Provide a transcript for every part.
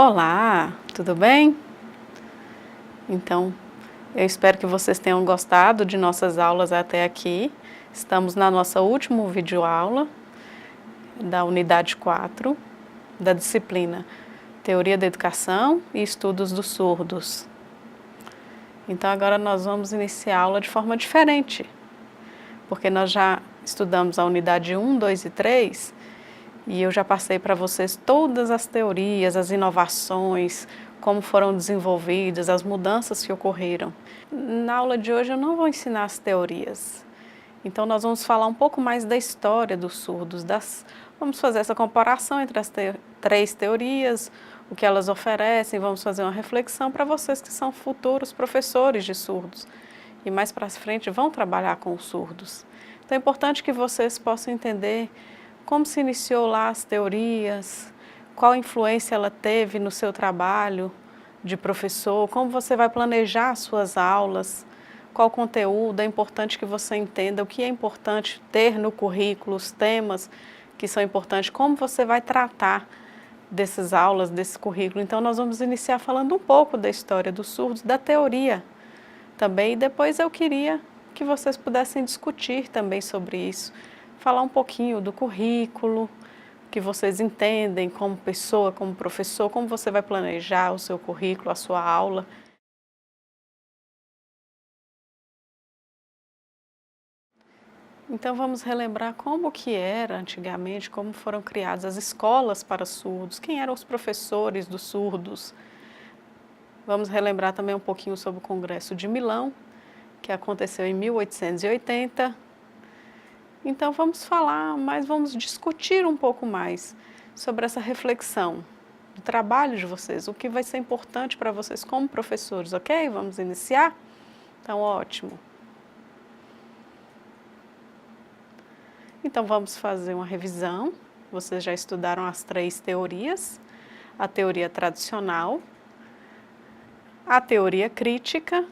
Olá, tudo bem? Então, eu espero que vocês tenham gostado de nossas aulas até aqui. Estamos na nossa última videoaula da unidade 4, da disciplina Teoria da Educação e Estudos dos Surdos. Então, agora nós vamos iniciar a aula de forma diferente, porque nós já estudamos a unidade 1, 2 e 3, e eu já passei para vocês todas as teorias, as inovações, como foram desenvolvidas, as mudanças que ocorreram. Na aula de hoje eu não vou ensinar as teorias, então nós vamos falar um pouco mais da história dos surdos, vamos fazer essa comparação entre as três teorias, o que elas oferecem, vamos fazer uma reflexão para vocês que são futuros professores de surdos e mais para frente vão trabalhar com os surdos. Então é importante que vocês possam entender como se iniciou lá as teorias, qual influência ela teve no seu trabalho de professor, como você vai planejar as suas aulas, qual conteúdo. É importante que você entenda o que é importante ter no currículo, os temas que são importantes, como você vai tratar dessas aulas, desse currículo. Então nós vamos iniciar falando um pouco da história dos surdos, da teoria também, e depois eu queria que vocês pudessem discutir também sobre isso, falar um pouquinho do currículo, que vocês entendem como pessoa, como professor, como você vai planejar o seu currículo, a sua aula. Então vamos relembrar como que era antigamente, como foram criadas as escolas para surdos, quem eram os professores dos surdos. Vamos relembrar também um pouquinho sobre o Congresso de Milão, que aconteceu em 1880. Então vamos falar, mas vamos discutir um pouco mais sobre essa reflexão do trabalho de vocês, o que vai ser importante para vocês como professores, ok? Vamos iniciar? Então, ótimo. Então vamos fazer uma revisão. Vocês já estudaram as três teorias: a teoria tradicional, a teoria crítica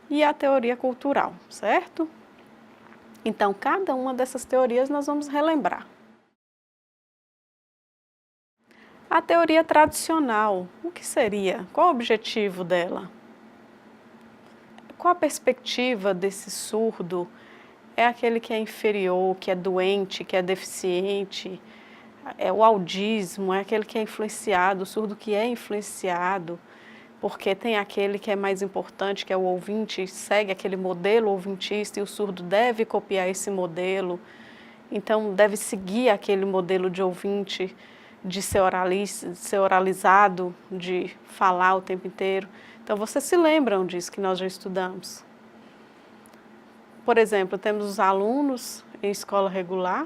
e a teoria cultural, certo? Então, cada uma dessas teorias nós vamos relembrar. A teoria tradicional, o que seria? Qual o objetivo dela? Qual a perspectiva desse surdo? É aquele que é inferior, que é doente, que é deficiente, é o audismo, é aquele que é influenciado, o surdo que é influenciado, porque tem aquele que é mais importante, que é o ouvinte, segue aquele modelo ouvintista e o surdo deve copiar esse modelo, então deve seguir aquele modelo de ouvinte, de ser oralizado, de falar o tempo inteiro. Então vocês se lembram disso que nós já estudamos. Por exemplo, temos os alunos em escola regular,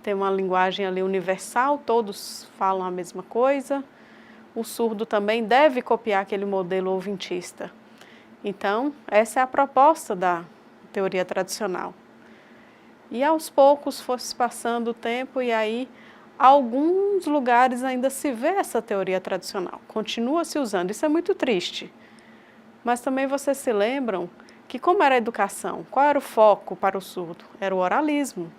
tem uma linguagem ali universal, todos falam a mesma coisa. O surdo também deve copiar aquele modelo ouvintista. Então, essa é a proposta da teoria tradicional. E aos poucos foi-se passando o tempo e aí alguns lugares ainda se vê essa teoria tradicional, continua se usando, isso é muito triste. Mas também vocês se lembram que como era a educação, qual era o foco para o surdo? Era o oralismo.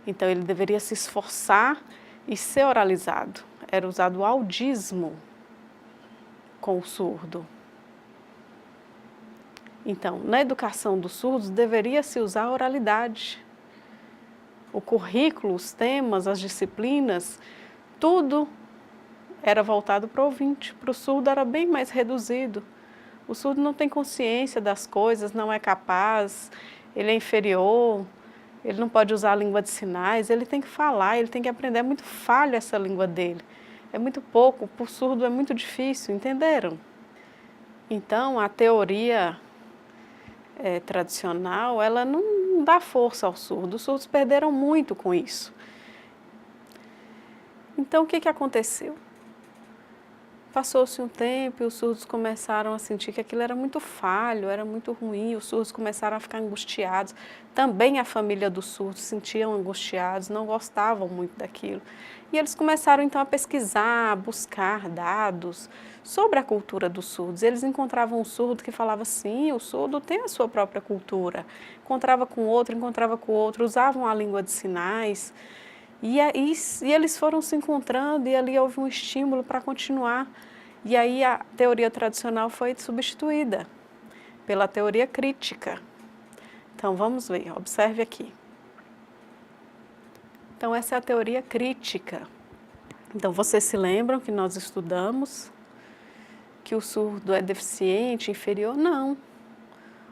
Então ele deveria se esforçar e ser oralizado. Era usado o audismo com o surdo. Então, na educação dos surdos deveria se usar a oralidade. O currículo, os temas, as disciplinas, tudo era voltado para o ouvinte. Para o surdo era bem mais reduzido. O surdo não tem consciência das coisas, não é capaz, ele é inferior, ele não pode usar a língua de sinais, ele tem que falar, ele tem que aprender. É muito falha essa língua dele, é muito pouco, para o surdo é muito difícil, entenderam? Então, a teoria tradicional, ela não dá força ao surdo, os surdos perderam muito com isso. Então, o que aconteceu? Passou-se um tempo e os surdos começaram a sentir que aquilo era muito falho, era muito ruim, os surdos começaram a ficar angustiados. Também a família dos surdos se sentiam angustiados, não gostavam muito daquilo. E eles começaram então a pesquisar, a buscar dados sobre a cultura dos surdos. Eles encontravam um surdo que falava sim, o surdo tem a sua própria cultura. Encontrava com outro, usavam a língua de sinais. E eles foram se encontrando e ali houve um estímulo para continuar. E aí a teoria tradicional foi substituída pela teoria crítica. Então vamos ver, observe aqui. Então essa é a teoria crítica. Então vocês se lembram que nós estudamos que o surdo é deficiente, inferior? Não.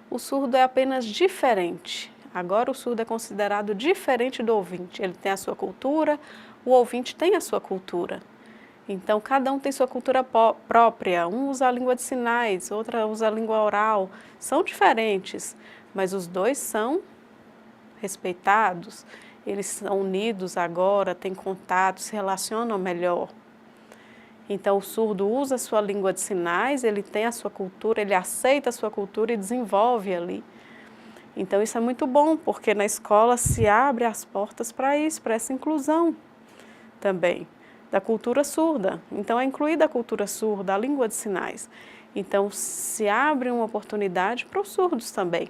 O surdo é apenas diferente. Agora o surdo é considerado diferente do ouvinte. Ele tem a sua cultura, o ouvinte tem a sua cultura. Então cada um tem sua cultura própria. Um usa a língua de sinais, outra usa a língua oral. São diferentes, mas os dois são respeitados. Eles são unidos agora, têm contato, se relacionam melhor. Então o surdo usa a sua língua de sinais, ele tem a sua cultura, ele aceita a sua cultura e desenvolve ali. Então isso é muito bom, porque na escola se abre as portas para isso, para essa inclusão também, da cultura surda. Então é incluída a cultura surda, a língua de sinais. Então se abre uma oportunidade para os surdos também.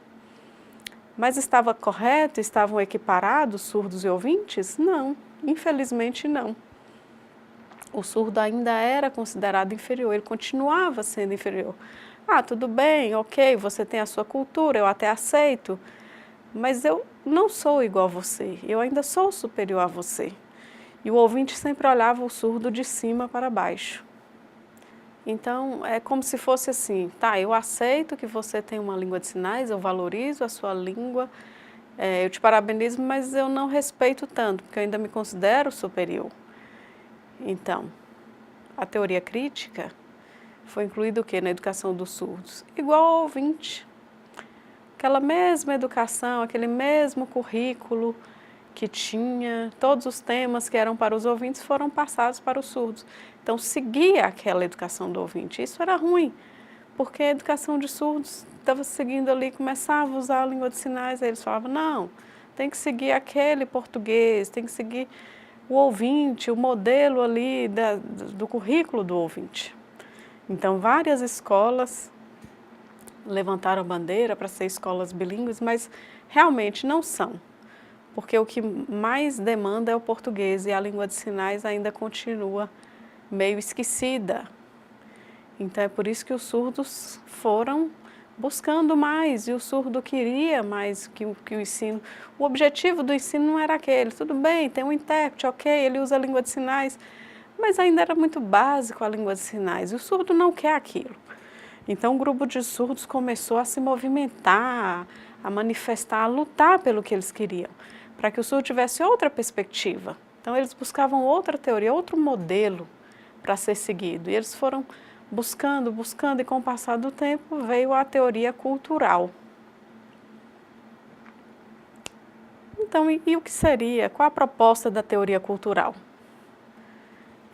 Mas estava correto, estavam equiparados surdos e ouvintes? Não, infelizmente não. O surdo ainda era considerado inferior, ele continuava sendo inferior. Ah, tudo bem, ok, você tem a sua cultura, eu até aceito, mas eu não sou igual a você, eu ainda sou superior a você. E o ouvinte sempre olhava o surdo de cima para baixo. Então, é como se fosse assim, tá, eu aceito que você tem uma língua de sinais, eu valorizo a sua língua, eu te parabenizo, mas eu não respeito tanto, porque eu ainda me considero superior. Então, a teoria crítica foi incluída o quê? Na educação dos surdos? Igual ao ouvinte. Aquela mesma educação, aquele mesmo currículo que tinha, todos os temas que eram para os ouvintes foram passados para os surdos. Então, seguia aquela educação do ouvinte. Isso era ruim, porque a educação de surdos estava seguindo ali, começava a usar a língua de sinais, aí eles falavam, não, tem que seguir aquele português, tem que seguir o ouvinte, o modelo ali do currículo do ouvinte. Então, várias escolas levantaram a bandeira para ser escolas bilíngues, mas realmente não são, porque o que mais demanda é o português e a língua de sinais ainda continua meio esquecida. Então, é por isso que os surdos foram buscando mais, e o surdo queria mais que o ensino. O objetivo do ensino não era aquele, tudo bem, tem um intérprete, ok, ele usa a língua de sinais, mas ainda era muito básico a língua de sinais, e o surdo não quer aquilo. Então o grupo de surdos começou a se movimentar, a manifestar, a lutar pelo que eles queriam, para que o surdo tivesse outra perspectiva. Então eles buscavam outra teoria, outro modelo para ser seguido, e eles foram buscando, e com o passar do tempo veio a teoria cultural. Então, e o que seria? Qual a proposta da teoria cultural?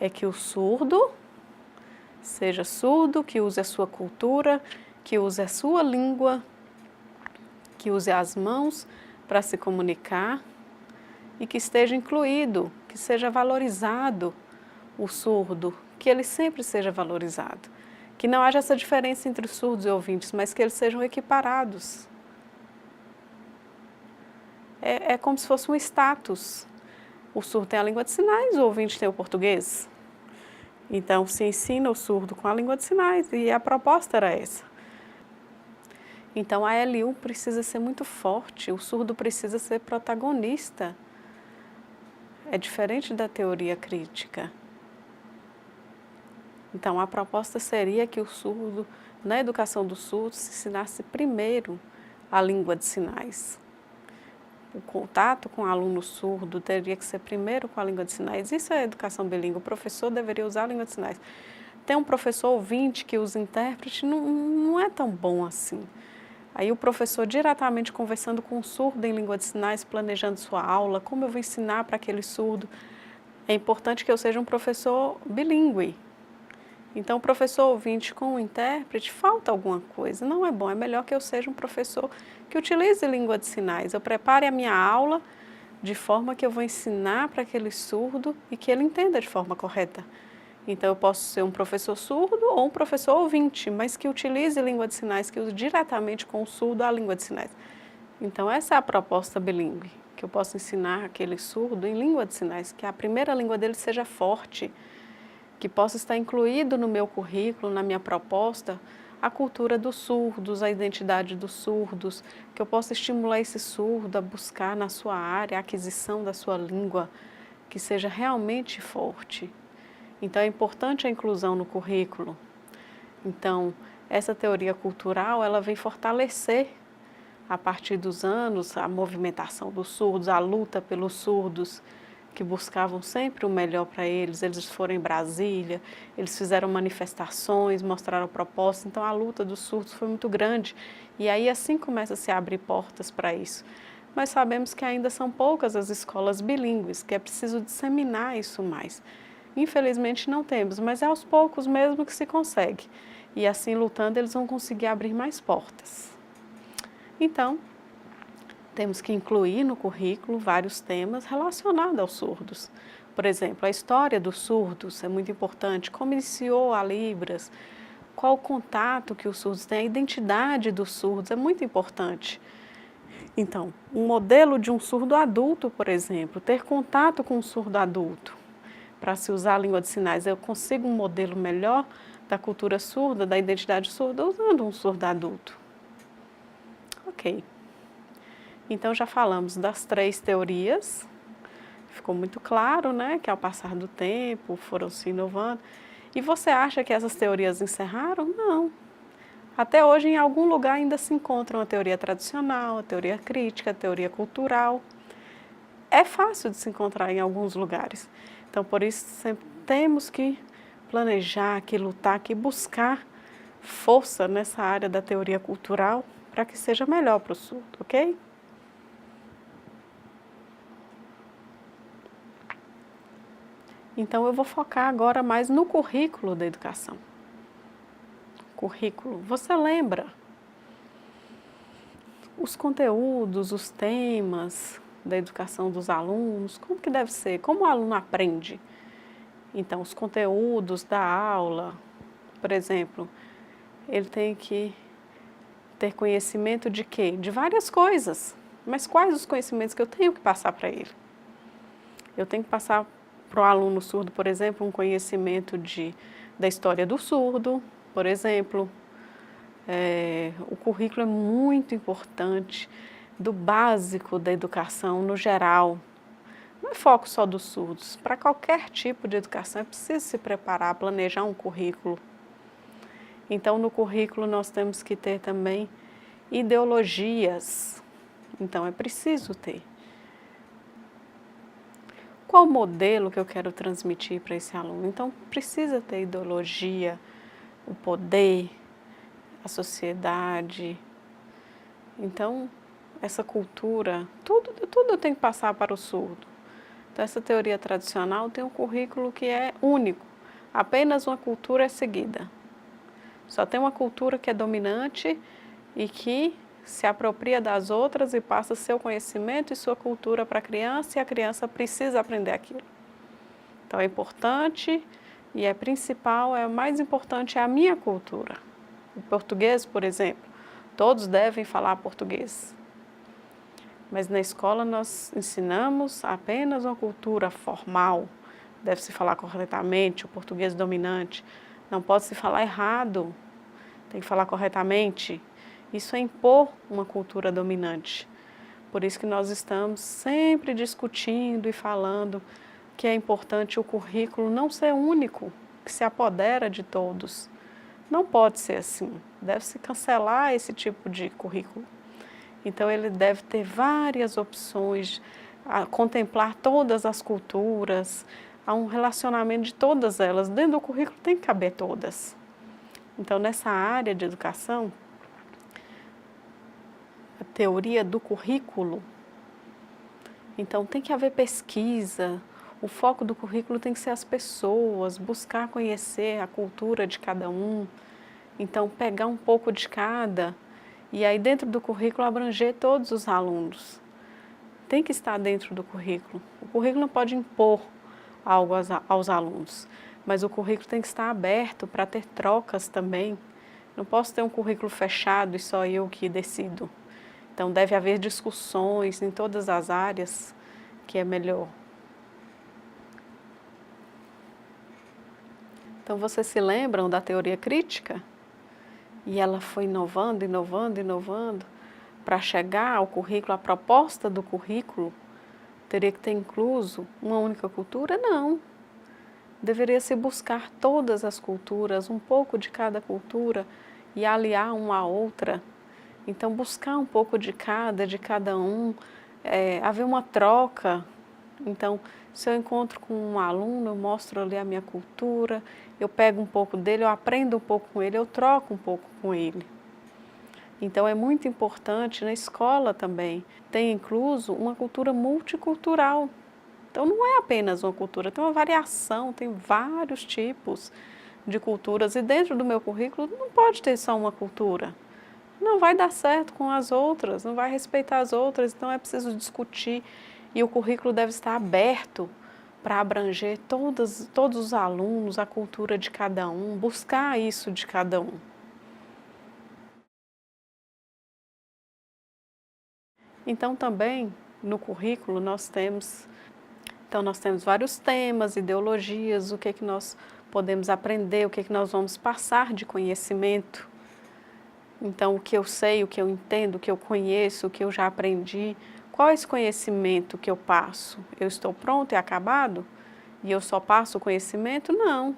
É que o surdo seja surdo, que use a sua cultura, que use a sua língua, que use as mãos para se comunicar e que esteja incluído, que seja valorizado o surdo, que ele sempre seja valorizado. Que não haja essa diferença entre surdos e ouvintes, mas que eles sejam equiparados. É como se fosse um status. O surdo tem a língua de sinais, o ouvinte tem o português. Então, se ensina o surdo com a língua de sinais, e a proposta era essa. Então, a LU precisa ser muito forte, o surdo precisa ser protagonista. É diferente da teoria crítica. Então, a proposta seria que o surdo, na educação do surdo, se ensinasse primeiro a língua de sinais. O contato com o aluno surdo teria que ser primeiro com a língua de sinais. Isso é educação bilíngue, o professor deveria usar a língua de sinais. Tem um professor ouvinte que usa intérprete, não é tão bom assim. Aí o professor diretamente conversando com o surdo em língua de sinais, planejando sua aula, como eu vou ensinar para aquele surdo. É importante que eu seja um professor bilíngue. Então, o professor ouvinte com o intérprete, falta alguma coisa, não é bom, é melhor que eu seja um professor que utilize língua de sinais. Eu prepare a minha aula de forma que eu vou ensinar para aquele surdo e que ele entenda de forma correta. Então, eu posso ser um professor surdo ou um professor ouvinte, mas que utilize língua de sinais, que use diretamente com o surdo a língua de sinais. Então, essa é a proposta bilíngue, que eu possa ensinar aquele surdo em língua de sinais, que a primeira língua dele seja forte, que possa estar incluído no meu currículo, na minha proposta, a cultura dos surdos, a identidade dos surdos, que eu possa estimular esse surdo a buscar na sua área a aquisição da sua língua, que seja realmente forte. Então é importante a inclusão no currículo. Então, essa teoria cultural, ela vem fortalecer, a partir dos anos, a movimentação dos surdos, a luta pelos surdos, que buscavam sempre o melhor para eles. Eles foram em Brasília, eles fizeram manifestações, mostraram propósito. Então, a luta dos surdos foi muito grande. E aí, assim começa a se abrir portas para isso. Mas sabemos que ainda são poucas as escolas bilíngues, que é preciso disseminar isso mais. Infelizmente, não temos, mas é aos poucos mesmo que se consegue. E assim, lutando, eles vão conseguir abrir mais portas. Então, temos que incluir no currículo vários temas relacionados aos surdos. Por exemplo, a história dos surdos é muito importante, como iniciou a Libras, qual o contato que os surdos têm, a identidade dos surdos é muito importante. Então, um modelo de um surdo adulto, por exemplo, ter contato com um surdo adulto, para se usar a língua de sinais, eu consigo um modelo melhor da cultura surda, da identidade surda, usando um surdo adulto. Ok. Então, já falamos das 3 teorias, ficou muito claro, né, que ao passar do tempo foram se inovando. E você acha que essas teorias encerraram? Não. Até hoje, em algum lugar ainda se encontra uma teoria tradicional, a teoria crítica, a teoria cultural. É fácil de se encontrar em alguns lugares. Então, por isso, sempre temos que planejar, que lutar, que buscar força nessa área da teoria cultural para que seja melhor para o surdo, ok? Então, eu vou focar agora mais no currículo da educação. Currículo, você lembra os conteúdos, os temas da educação dos alunos, como que deve ser, como o aluno aprende? Então, os conteúdos da aula, por exemplo, ele tem que ter conhecimento de quê? De várias coisas, mas quais os conhecimentos que eu tenho que passar para ele? Eu tenho que passar para o aluno surdo, por exemplo, um conhecimento da história do surdo, por exemplo. O currículo é muito importante, do básico da educação no geral. Não é foco só dos surdos, para qualquer tipo de educação é preciso se preparar, planejar um currículo. Então, no currículo nós temos que ter também ideologias, então é preciso ter. Qual o modelo que eu quero transmitir para esse aluno? Então, precisa ter ideologia, o poder, a sociedade. Então, essa cultura, tudo tem que passar para o surdo. Então, essa teoria tradicional tem um currículo que é único. Apenas uma cultura é seguida. Só tem uma cultura que é dominante e que se apropria das outras e passa seu conhecimento e sua cultura para a criança, e a criança precisa aprender aquilo. Então é importante e é principal, é o mais importante, é a minha cultura. O português, por exemplo, todos devem falar português. Mas na escola nós ensinamos apenas uma cultura formal, deve-se falar corretamente, o português dominante. Não pode se falar errado, tem que falar corretamente. Isso é impor uma cultura dominante. Por isso que nós estamos sempre discutindo e falando que é importante o currículo não ser único, que se apodera de todos. Não pode ser assim, deve-se cancelar esse tipo de currículo. Então ele deve ter várias opções, contemplar todas as culturas, há um relacionamento de todas elas, dentro do currículo tem que caber todas. Então nessa área de educação, a teoria do currículo, então tem que haver pesquisa, o foco do currículo tem que ser as pessoas, buscar conhecer a cultura de cada um, então pegar um pouco de cada e aí dentro do currículo abranger todos os alunos. Tem que estar dentro do currículo. O currículo não pode impor algo aos alunos, mas o currículo tem que estar aberto para ter trocas também. Não posso ter um currículo fechado e só eu que decido. Então deve haver discussões em todas as áreas, que é melhor. Então vocês se lembram da teoria crítica? E ela foi inovando, inovando, inovando, para chegar ao currículo, a proposta do currículo teria que ter incluso uma única cultura? Não. Deveria se buscar todas as culturas, um pouco de cada cultura e aliar uma à outra. Então buscar um pouco de cada um, haver uma troca. Então, se eu encontro com um aluno, eu mostro ali a minha cultura, eu pego um pouco dele, eu aprendo um pouco com ele, eu troco um pouco com ele. Então, é muito importante na escola também ter incluso uma cultura multicultural. Então, não é apenas uma cultura, tem uma variação, tem vários tipos de culturas. E dentro do meu currículo não pode ter só uma cultura. Não vai dar certo com as outras, não vai respeitar as outras, então é preciso discutir. E o currículo deve estar aberto para abranger todos os alunos, a cultura de cada um, buscar isso de cada um. Então também no currículo nós temos vários temas, ideologias, o que é que nós podemos aprender, o que é que nós vamos passar de conhecimento. Então o que eu sei, o que eu entendo, o que eu conheço, o que eu já aprendi. Qual é esse conhecimento que eu passo? Eu estou pronto e acabado? E eu só passo o conhecimento? Não.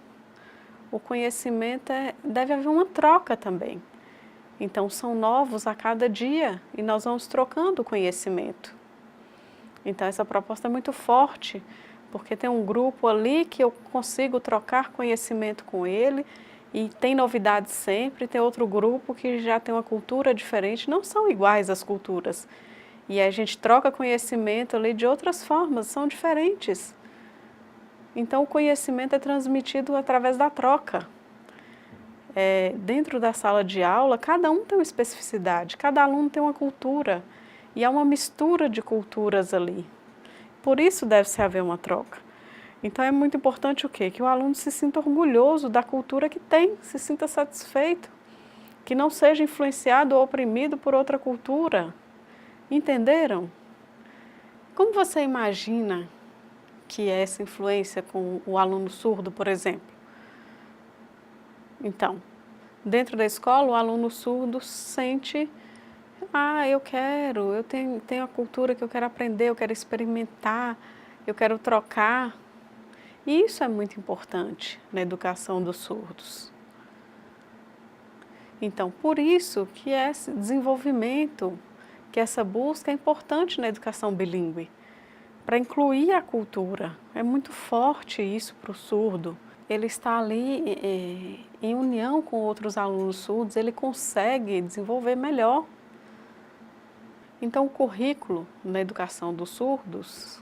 O conhecimento deve haver uma troca também. Então são novos a cada dia e nós vamos trocando o conhecimento. Então essa proposta é muito forte, porque tem um grupo ali que eu consigo trocar conhecimento com ele e tem novidades sempre, tem outro grupo que já tem uma cultura diferente, não são iguais as culturas. E a gente troca conhecimento ali de outras formas, são diferentes. Então o conhecimento é transmitido através da troca. Dentro da sala de aula, cada um tem uma especificidade, cada aluno tem uma cultura. E há uma mistura de culturas ali. Por isso deve-se haver uma troca. Então é muito importante o quê? Que o aluno se sinta orgulhoso da cultura que tem, se sinta satisfeito, que não seja influenciado ou oprimido por outra cultura. Entenderam? Como você imagina que é essa influência com o aluno surdo, por exemplo? Então, dentro da escola, o aluno surdo sente, eu tenho a cultura que eu quero aprender, eu quero experimentar, eu quero trocar. E isso é muito importante na educação dos surdos. Então, por isso que esse desenvolvimento, que essa busca é importante na educação bilíngue, para incluir a cultura. É muito forte isso para o surdo. Ele está ali em união com outros alunos surdos, ele consegue desenvolver melhor. Então, o currículo na educação dos surdos,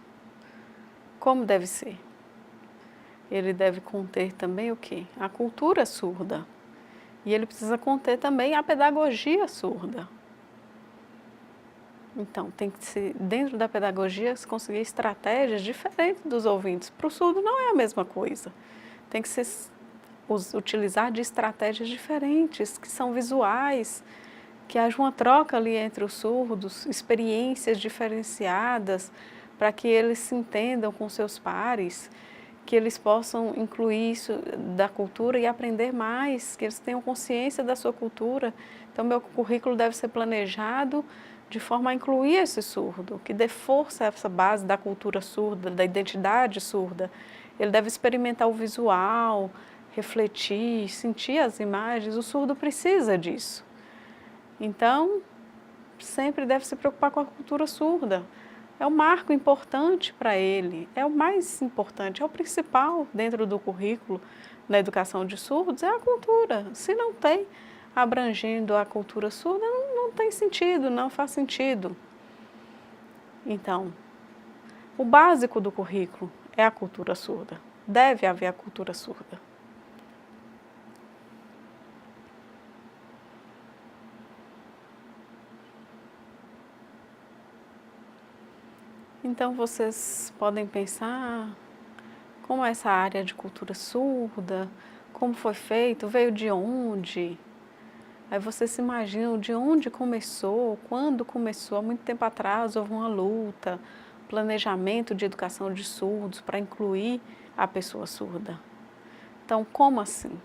como deve ser? Ele deve conter também o quê? A cultura surda. E ele precisa conter também a pedagogia surda. Então, tem que ser, dentro da pedagogia, se conseguir estratégias diferentes dos ouvintes. Para o surdo não é a mesma coisa. Tem que ser utilizar de estratégias diferentes, que são visuais, que haja uma troca ali entre os surdos, experiências diferenciadas, para que eles se entendam com seus pares, que eles possam incluir isso da cultura e aprender mais, que eles tenham consciência da sua cultura. Então, meu currículo deve ser planejado de forma a incluir esse surdo, que dê força a essa base da cultura surda, da identidade surda. Ele deve experimentar o visual, refletir, sentir as imagens. O surdo precisa disso. Então, sempre deve se preocupar com a cultura surda. É um marco importante para ele, é o mais importante, é o principal dentro do currículo na educação de surdos, é a cultura. Se não tem abrangendo a cultura surda, não tem sentido, não faz sentido. Então, o básico do currículo é a cultura surda. Deve haver a cultura surda. Então vocês podem pensar como essa área de cultura surda, como foi feito, veio de onde? Aí você se imagina de onde começou, quando começou, há muito tempo atrás houve uma luta, planejamento de educação de surdos para incluir a pessoa surda. Então, como assim?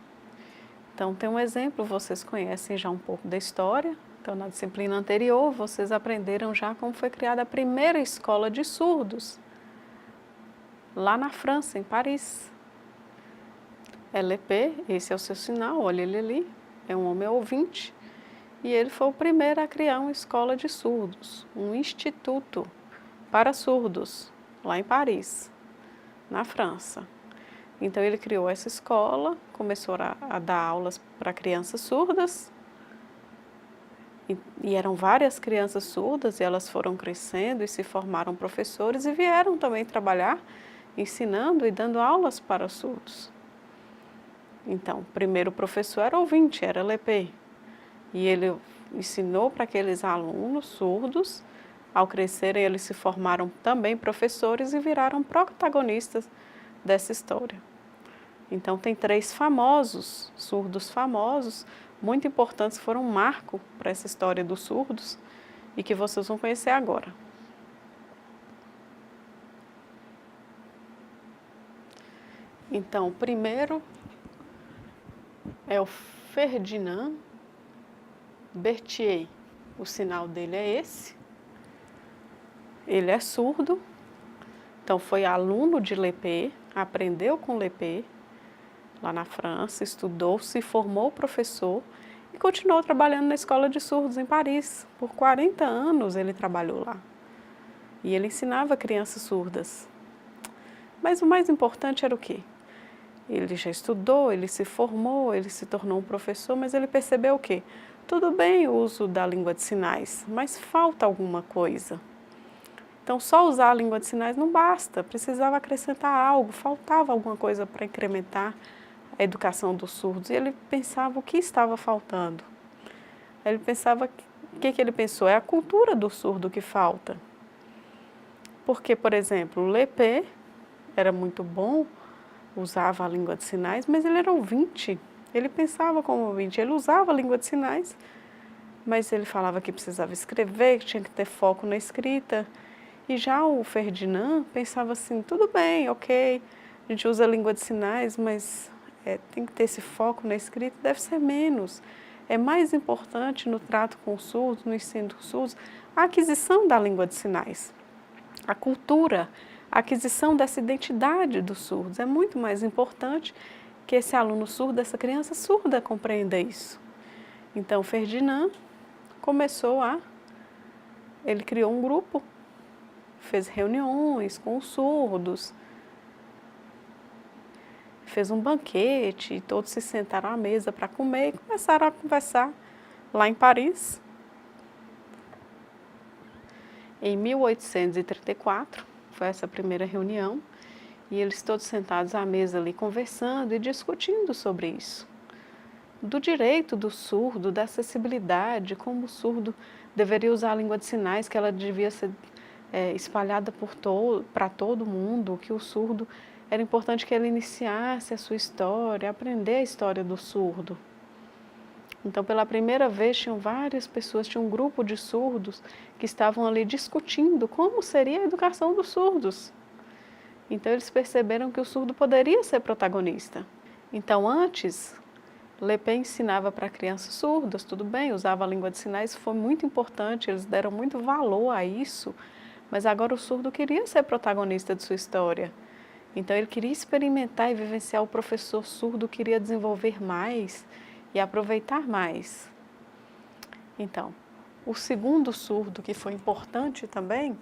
Então, tem um exemplo, vocês conhecem já um pouco da história. Então, na disciplina anterior, vocês aprenderam já como foi criada a primeira escola de surdos, lá na França, em Paris. LP, esse é o seu sinal, olha ele ali, é um homem ouvinte. E ele foi o primeiro a criar uma escola de surdos, um instituto para surdos, lá em Paris, na França. Então ele criou essa escola, começou a dar aulas para crianças surdas, e eram várias crianças surdas, e elas foram crescendo e se formaram professores e vieram também trabalhar, ensinando e dando aulas para surdos. Então, o primeiro professor era ouvinte, era LP, e ele ensinou para aqueles alunos surdos. Ao crescerem, eles se formaram também professores e viraram protagonistas dessa história. Então, tem 3 famosos, surdos famosos, muito importantes, foram um marco para essa história dos surdos e que vocês vão conhecer agora. Então, o primeiro é o Ferdinand Berthier. O sinal dele é esse. Ele é surdo, então foi aluno de Lepé, aprendeu com Lepé, lá na França, estudou, se formou professor e continuou trabalhando na escola de surdos em Paris. Por 40 anos ele trabalhou lá. E ele ensinava crianças surdas. Mas o mais importante era o quê? Ele já estudou, ele se formou, ele se tornou um professor, mas ele percebeu o quê? Tudo bem o uso da língua de sinais, mas falta alguma coisa. Então, só usar a língua de sinais não basta, precisava acrescentar algo, faltava alguma coisa para incrementar a educação dos surdos. E ele pensava o que estava faltando. Ele pensava, o que ele pensou? É a cultura do surdo que falta. Porque, por exemplo, o Lepé era muito bom, usava a língua de sinais, mas ele era ouvinte. Ele pensava como ouvinte, ele usava a língua de sinais, mas ele falava que precisava escrever, que tinha que ter foco na escrita. E já o Ferdinand pensava assim, tudo bem, ok, a gente usa a língua de sinais, mas tem que ter esse foco na escrita, deve ser menos. É mais importante no trato com os surdos, no ensino dos surdos, a aquisição da língua de sinais. A cultura, a aquisição dessa identidade dos surdos é muito mais importante que esse aluno surdo, essa criança surda, compreenda isso. Então, Ferdinand ele criou um grupo, fez reuniões com os surdos, fez um banquete, e todos se sentaram à mesa para comer e começaram a conversar lá em Paris. Em 1834, foi essa primeira reunião, e eles todos sentados à mesa ali conversando e discutindo sobre isso. Do direito do surdo, da acessibilidade, como o surdo deveria usar a língua de sinais, que ela devia ser espalhada para todo mundo, que o surdo era importante que ele iniciasse a sua história, aprender a história do surdo. Então, pela primeira vez, tinham várias pessoas, tinha um grupo de surdos que estavam ali discutindo como seria a educação dos surdos. Então, eles perceberam que o surdo poderia ser protagonista. Então, antes, Lepé ensinava para crianças surdas, tudo bem, usava a língua de sinais, foi muito importante, eles deram muito valor a isso, mas agora o surdo queria ser protagonista de sua história. Então, ele queria experimentar e vivenciar, o professor surdo queria desenvolver mais e aproveitar mais. Então, o segundo surdo que foi importante também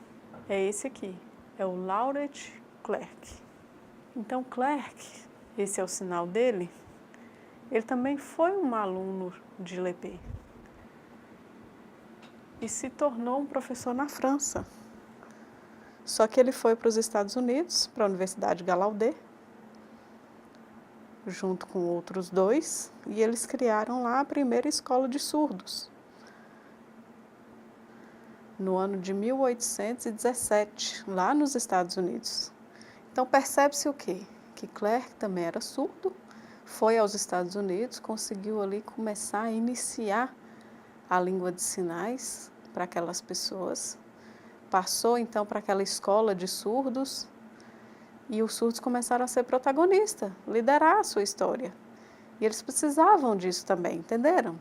é esse aqui, é o Laurent Clerc. Então, Clerc, esse é o sinal dele, ele também foi um aluno de Lepé e se tornou um professor na França. Só que ele foi para os Estados Unidos, para a Universidade Gallaudet, junto com outros 2, e eles criaram lá a primeira escola de surdos, no ano de 1817, lá nos Estados Unidos. Então percebe-se o quê? Que Clerc também era surdo, foi aos Estados Unidos, conseguiu ali começar a iniciar a língua de sinais para aquelas pessoas. Passou então para aquela escola de surdos e os surdos começaram a ser protagonistas, liderar a sua história. E eles precisavam disso também, entenderam?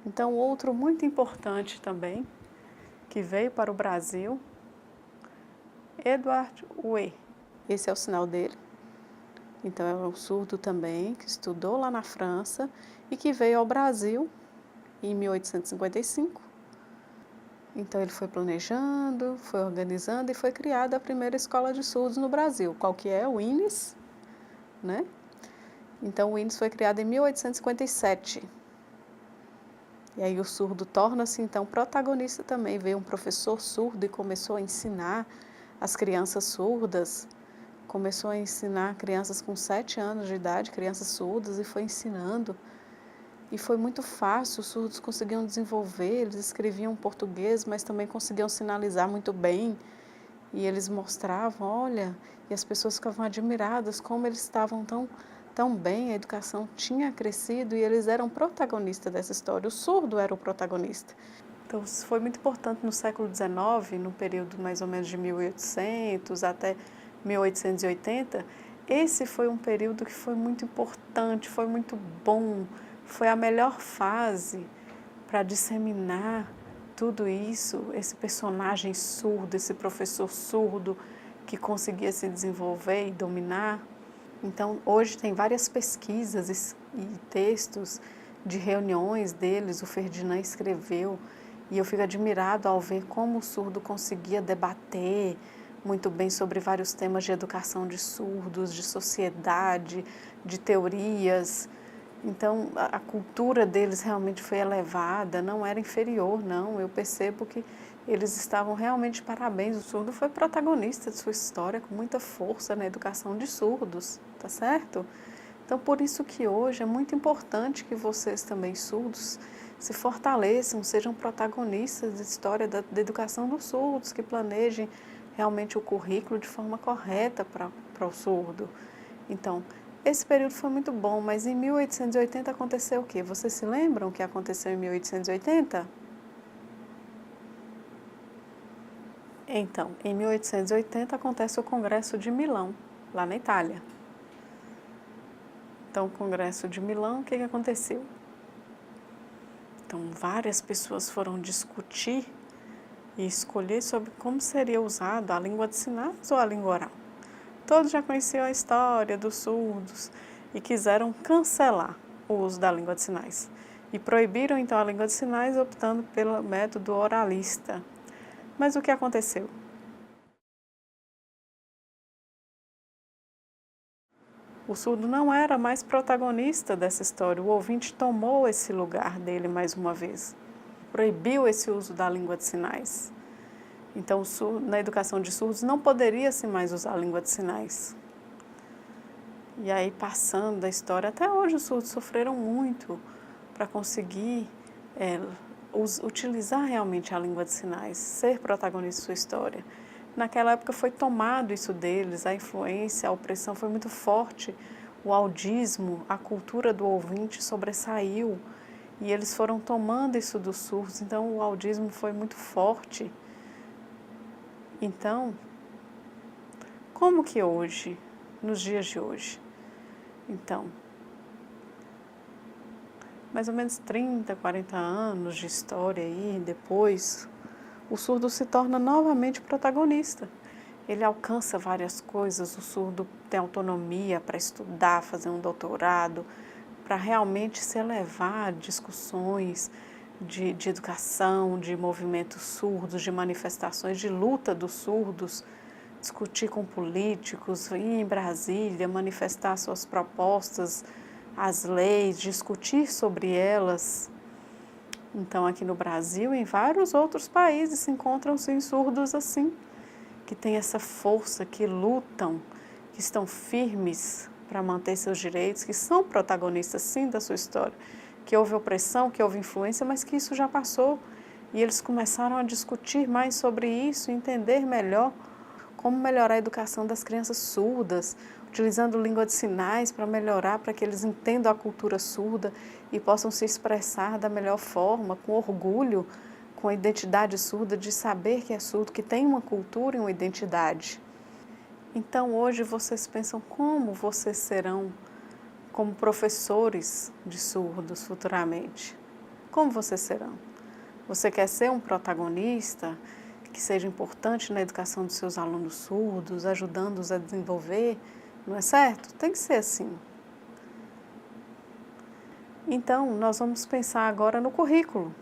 Então, outro muito importante também, que veio para o Brasil, Edward Way. Esse é o sinal dele. Então, é um surdo também, que estudou lá na França e que veio ao Brasil em 1855. Então, ele foi planejando, foi organizando e foi criada a primeira escola de surdos no Brasil. Qual que é? O INES, né? Então, o INES foi criado em 1857. E aí o surdo torna-se, então, protagonista também. Veio um professor surdo e começou a ensinar as crianças surdas. Começou a ensinar crianças com 7 anos de idade, crianças surdas, e foi ensinando. E foi muito fácil, os surdos conseguiam desenvolver, eles escreviam português, mas também conseguiam sinalizar muito bem. E eles mostravam, olha, e as pessoas ficavam admiradas como eles estavam tão bem, a educação tinha crescido e eles eram protagonistas dessa história, o surdo era o protagonista. Então, isso foi muito importante no século XIX, no período mais ou menos de 1800 até 1880, esse foi um período que foi muito importante, foi muito bom, foi a melhor fase para disseminar tudo isso, esse personagem surdo, esse professor surdo que conseguia se desenvolver e dominar. Então, hoje tem várias pesquisas e textos de reuniões deles, o Ferdinand escreveu, e eu fico admirado ao ver como o surdo conseguia debater muito bem sobre vários temas de educação de surdos, de sociedade, de teorias. Então, a cultura deles realmente foi elevada, não era inferior, não. Eu percebo que eles estavam realmente de parabéns. O surdo foi protagonista de sua história com muita força na educação de surdos, tá certo? Então, por isso que hoje é muito importante que vocês também, surdos, se fortaleçam, sejam protagonistas da história da educação dos surdos, que planejem realmente o currículo de forma correta para o surdo. Então, esse período foi muito bom, mas em 1880 aconteceu o quê? Vocês se lembram o que aconteceu em 1880? Então, em 1880 acontece o Congresso de Milão, lá na Itália. Então, o Congresso de Milão, o que aconteceu? Então, várias pessoas foram discutir e escolher sobre como seria usado a língua de sinais ou a língua oral. Todos já conheciam a história dos surdos e quiseram cancelar o uso da língua de sinais. E proibiram então a língua de sinais, optando pelo método oralista. Mas o que aconteceu? O surdo não era mais protagonista dessa história, o ouvinte tomou esse lugar dele mais uma vez. Proibiu esse uso da língua de sinais. Então, na educação de surdos não poderia-se mais usar a língua de sinais. E aí, passando da história, até hoje os surdos sofreram muito para conseguir utilizar realmente a língua de sinais, ser protagonista de sua história. Naquela época foi tomado isso deles, a influência, a opressão foi muito forte, o audismo, a cultura do ouvinte sobressaiu e eles foram tomando isso dos surdos, então o audismo foi muito forte. Então, como que hoje, nos dias de hoje? Então, mais ou menos 30, 40 anos de história aí, depois, o surdo se torna novamente protagonista. Ele alcança várias coisas, o surdo tem autonomia para estudar, fazer um doutorado, para realmente se elevar a discussões de educação, de movimentos surdos, de manifestações de luta dos surdos, discutir com políticos, ir em Brasília, manifestar suas propostas, as leis, discutir sobre elas. Então, aqui no Brasil e em vários outros países se encontram-se surdos assim, que têm essa força, que lutam, que estão firmes para manter seus direitos, que são protagonistas sim da sua história, que houve opressão, que houve influência, mas que isso já passou e eles começaram a discutir mais sobre isso, entender melhor como melhorar a educação das crianças surdas, utilizando língua de sinais para melhorar, para que eles entendam a cultura surda e possam se expressar da melhor forma, com orgulho, com a identidade surda, de saber que é surdo, que tem uma cultura e uma identidade. Então hoje vocês pensam como vocês serão como professores de surdos futuramente. Como vocês serão? Você quer ser um protagonista que seja importante na educação dos seus alunos surdos, ajudando-os a desenvolver, não é certo? Tem que ser assim. Então, nós vamos pensar agora no currículo.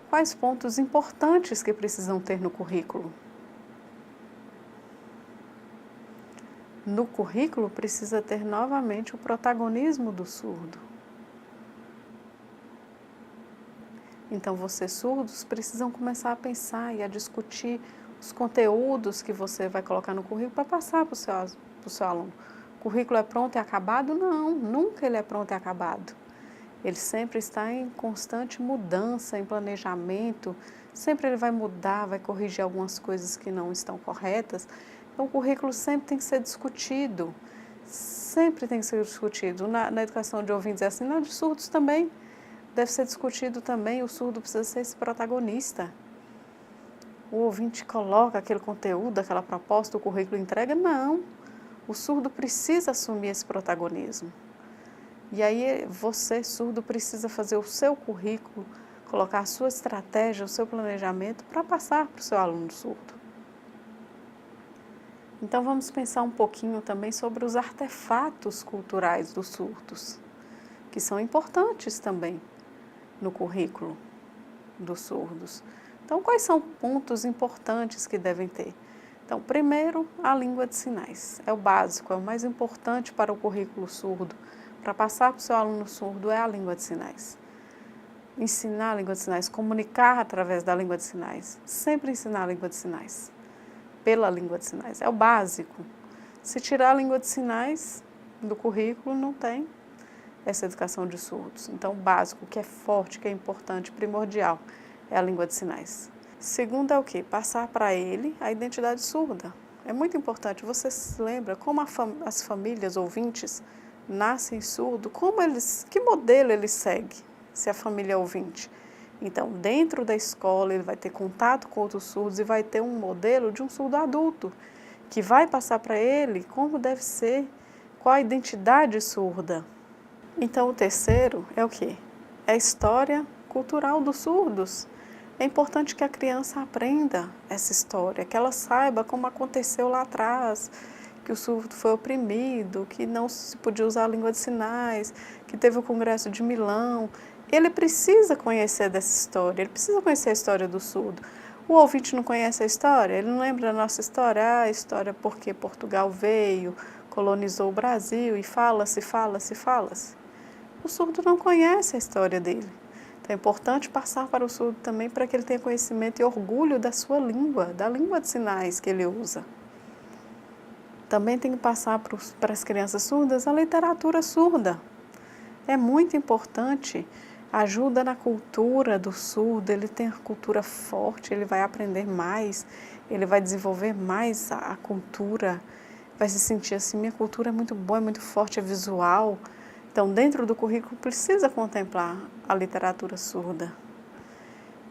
Quais pontos importantes que precisam ter no currículo? No currículo precisa ter novamente o protagonismo do surdo. Então, vocês surdos precisam começar a pensar e a discutir os conteúdos que você vai colocar no currículo para passar para o seu aluno. O currículo é pronto e acabado? Não, nunca ele é pronto e acabado. Ele sempre está em constante mudança, em planejamento, sempre ele vai mudar, vai corrigir algumas coisas que não estão corretas. Então, o currículo sempre tem que ser discutido, sempre tem que ser discutido. Na educação de ouvintes é assim, na de surdos também. Deve ser discutido também, o surdo precisa ser esse protagonista. O ouvinte coloca aquele conteúdo, aquela proposta, o currículo entrega? Não. O surdo precisa assumir esse protagonismo. E aí você, surdo, precisa fazer o seu currículo, colocar a sua estratégia, o seu planejamento para passar para o seu aluno surdo. Então vamos pensar um pouquinho também sobre os artefatos culturais dos surdos, que são importantes também no currículo dos surdos. Então, quais são pontos importantes que devem ter? Então, primeiro, a língua de sinais. É o básico, é o mais importante para o currículo surdo. Para passar para o seu aluno surdo é a língua de sinais. Ensinar a língua de sinais, comunicar através da língua de sinais. Sempre ensinar a língua de sinais, pela língua de sinais. É o básico. Se tirar a língua de sinais do currículo, não tem essa educação de surdos. Então, o básico, que é forte, que é importante, primordial, é a língua de sinais. Segundo é o quê? Passar para ele a identidade surda. É muito importante. Você se lembra como as famílias ouvintes nascem surdo, que modelo ele segue, se a família é ouvinte? Então, dentro da escola, ele vai ter contato com outros surdos e vai ter um modelo de um surdo adulto, que vai passar para ele como deve ser, qual a identidade surda. Então, o terceiro é o quê? É a história cultural dos surdos. É importante que a criança aprenda essa história, que ela saiba como aconteceu lá atrás, que o surdo foi oprimido, que não se podia usar a língua de sinais, que teve o Congresso de Milão. Ele precisa conhecer dessa história, ele precisa conhecer a história do surdo. O ouvinte não conhece a história? Ele não lembra da nossa história? A história porque Portugal veio, colonizou o Brasil e fala-se. O surdo não conhece a história dele. Então é importante passar para o surdo também para que ele tenha conhecimento e orgulho da sua língua, da língua de sinais que ele usa. Também tem que passar para as crianças surdas a literatura surda. É muito importante, ajuda na cultura do surdo, ele tem a cultura forte, ele vai aprender mais, ele vai desenvolver mais a cultura, vai se sentir assim, minha cultura é muito boa, é muito forte, é visual. Então, dentro do currículo, precisa contemplar a literatura surda.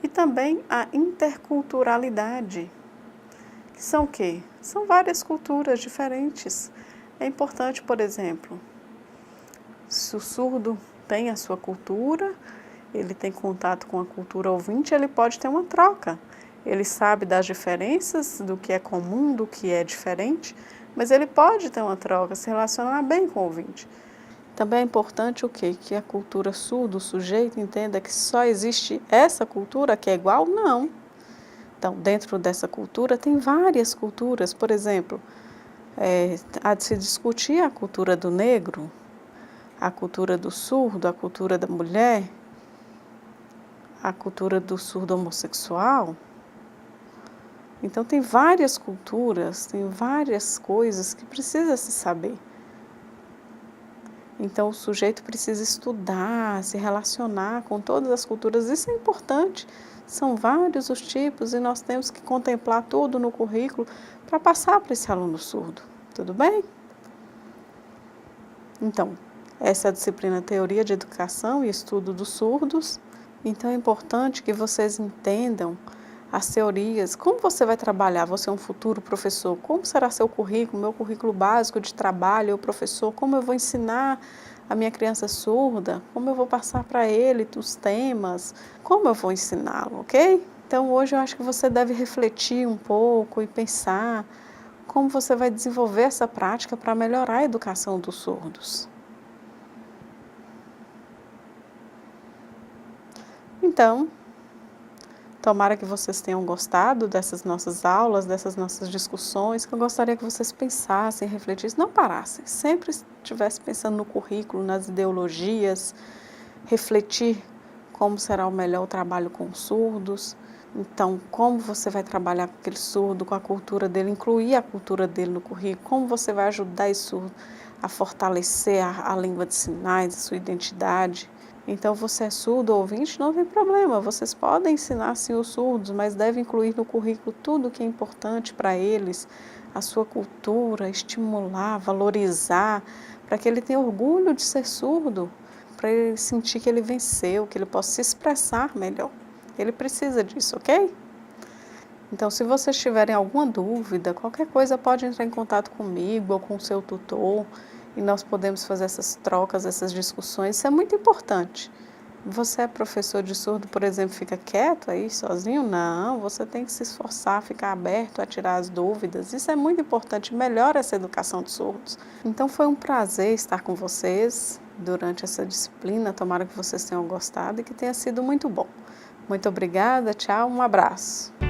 E também a interculturalidade, que são o quê? São várias culturas diferentes. É importante, por exemplo, se o surdo tem a sua cultura, ele tem contato com a cultura ouvinte, ele pode ter uma troca. Ele sabe das diferenças, do que é comum, do que é diferente, mas ele pode ter uma troca, se relacionar bem com o ouvinte. Também é importante o quê? Que a cultura surda, o sujeito, entenda que só existe essa cultura que é igual? Não. Então, dentro dessa cultura, tem várias culturas. Por exemplo, há de se discutir a cultura do negro, a cultura do surdo, a cultura da mulher, a cultura do surdo homossexual. Então, tem várias culturas, tem várias coisas que precisa se saber. Então, o sujeito precisa estudar, se relacionar com todas as culturas. Isso é importante. São vários os tipos e nós temos que contemplar tudo no currículo para passar para esse aluno surdo. Tudo bem? Então, essa é a disciplina Teoria de Educação e Estudo dos Surdos. Então é importante que vocês entendam as teorias, como você vai trabalhar, você é um futuro professor, como será seu currículo, meu currículo básico de trabalho, eu professor, como eu vou ensinar a minha criança surda, como eu vou passar para ele os temas, como eu vou ensiná-lo, ok? Então hoje eu acho que você deve refletir um pouco e pensar como você vai desenvolver essa prática para melhorar a educação dos surdos. Então, tomara que vocês tenham gostado dessas nossas aulas, dessas nossas discussões, que eu gostaria que vocês pensassem, refletissem, não parassem, sempre estivessem pensando no currículo, nas ideologias, refletir como será o melhor trabalho com os surdos. Então, como você vai trabalhar com aquele surdo, com a cultura dele, incluir a cultura dele no currículo, como você vai ajudar esse surdo a fortalecer a língua de sinais, a sua identidade. Então, você é surdo ou ouvinte, não tem problema, vocês podem ensinar sim os surdos, mas deve incluir no currículo tudo o que é importante para eles, a sua cultura, estimular, valorizar, para que ele tenha orgulho de ser surdo, para ele sentir que ele venceu, que ele possa se expressar melhor. Ele precisa disso, ok? Então, se vocês tiverem alguma dúvida, qualquer coisa, pode entrar em contato comigo ou com o seu tutor e nós podemos fazer essas trocas, essas discussões. Isso é muito importante. Você é professor de surdo, por exemplo, fica quieto aí sozinho? Não, você tem que se esforçar, ficar aberto a tirar as dúvidas. Isso é muito importante, melhora essa educação de surdos. Então, foi um prazer estar com vocês durante essa disciplina. Tomara que vocês tenham gostado e que tenha sido muito bom. Muito obrigada, tchau, um abraço.